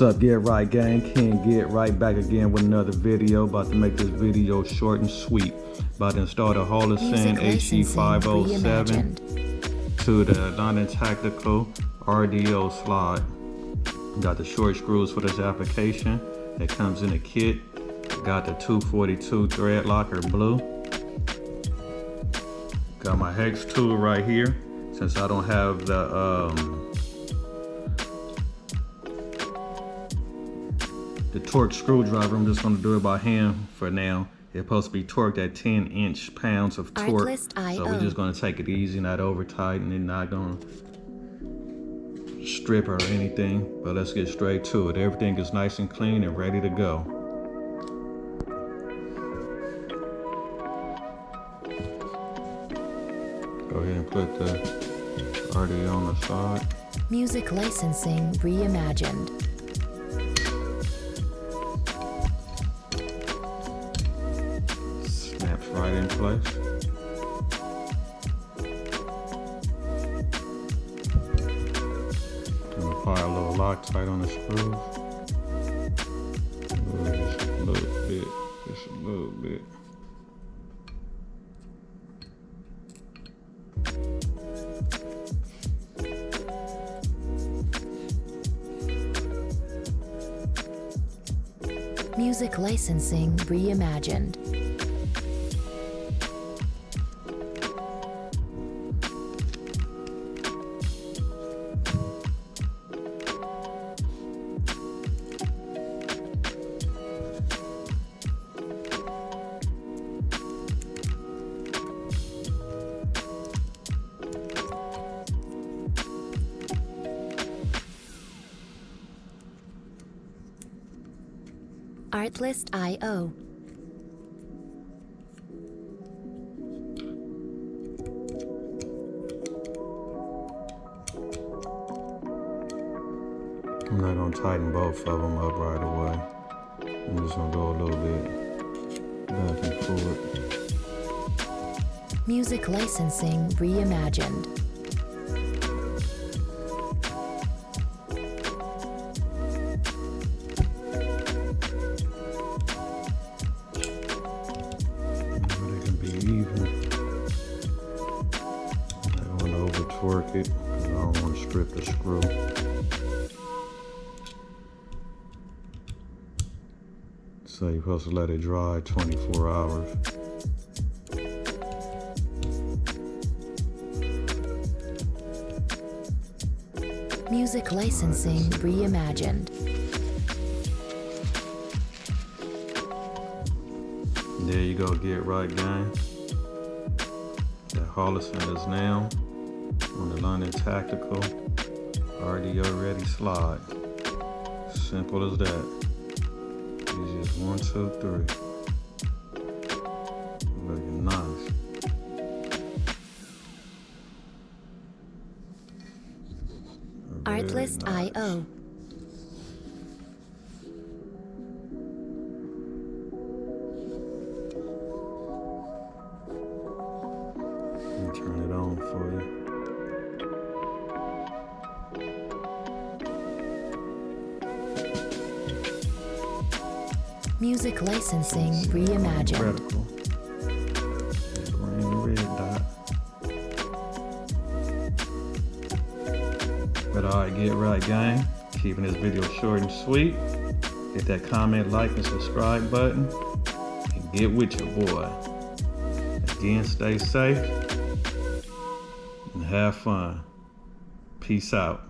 What's up, Get Right gang? King Get Right back again with another video. About to make this video short and sweet. About to install the Holosun HE507 to the London Tactical RDO slide. Got the short screws for this application that comes in a kit. Got the 242 thread locker blue. Got my hex tool right here. Since I don't have the torque screwdriver, I'm just going to do it by hand for now. It's supposed to be torqued at 10 inch-pounds of torque. So we're just going to take it easy, not over tighten and not going to strip or anything. But let's get straight to it. Everything is nice and clean and ready to go. Go ahead and put the RDO on the side. Music licensing reimagined. Snaps right in place. And apply a little Loctite on the screws. Just a little bit, just a little bit. Music licensing reimagined. Artlist.io. I'm not going to tighten both of them up right away. I'm just going to go a little bit back and forth. Music licensing reimagined. Even. I don't want to over torque it because I don't want to strip the screw. So you're supposed to let it dry 24 hours. Music licensing reimagined. There you go, Get Right gang. That Holosun is now on the London Tactical RDO ready slide. Simple as that. It's just 1, 2, 3. Looking nice. Artlist.io. Turn it on for you. Music licensing reimagined. Critical. Green and red dot. But alright, Get Right gang. Keeping this video short and sweet. Hit that comment, like, and subscribe button. And get with your boy. Again, stay safe. And have fun. Peace out.